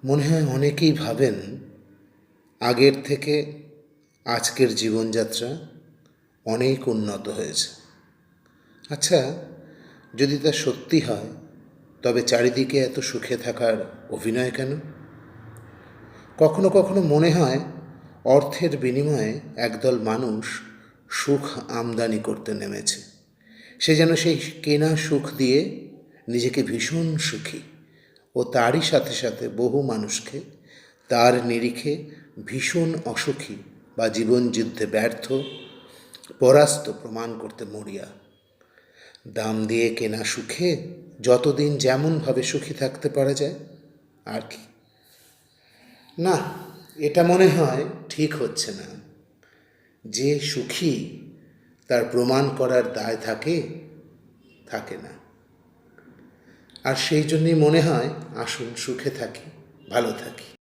মনে হয় অনেকেই ভাবেন আগের থেকে আজকের জীবনযাত্রা অনেক উন্নত হয়েছে। আচ্ছা, যদি তা সত্যি হয় তবে চারিদিকে এত সুখে থাকার অভিনয় কেন? কখনো কখনো মনে হয় অর্থের বিনিময়ে একদল মানুষ সুখ আমদানি করতে নেমেছে। সে যেন সেই কেনা সুখ দিয়ে নিজেকে ভীষণ সুখী ও তারই সাথে সাথে বহু মানুষকে তার নিরিখে ভীষণ অসুখী বা জীবন যুদ্ধে ব্যর্থ, পরাস্ত প্রমাণ করতে মরিয়া। দাম দিয়ে কেনা সুখে যতদিন যেমনভাবে সুখী থাকতে পারা যায় আর কি। না, এটা মনে হয় ঠিক হচ্ছে না। যে সুখী তার প্রমাণ করার দায় থাকে না। আর সেই জন্যই মনে হয় আসুন সুখে থাকি, ভালো থাকি।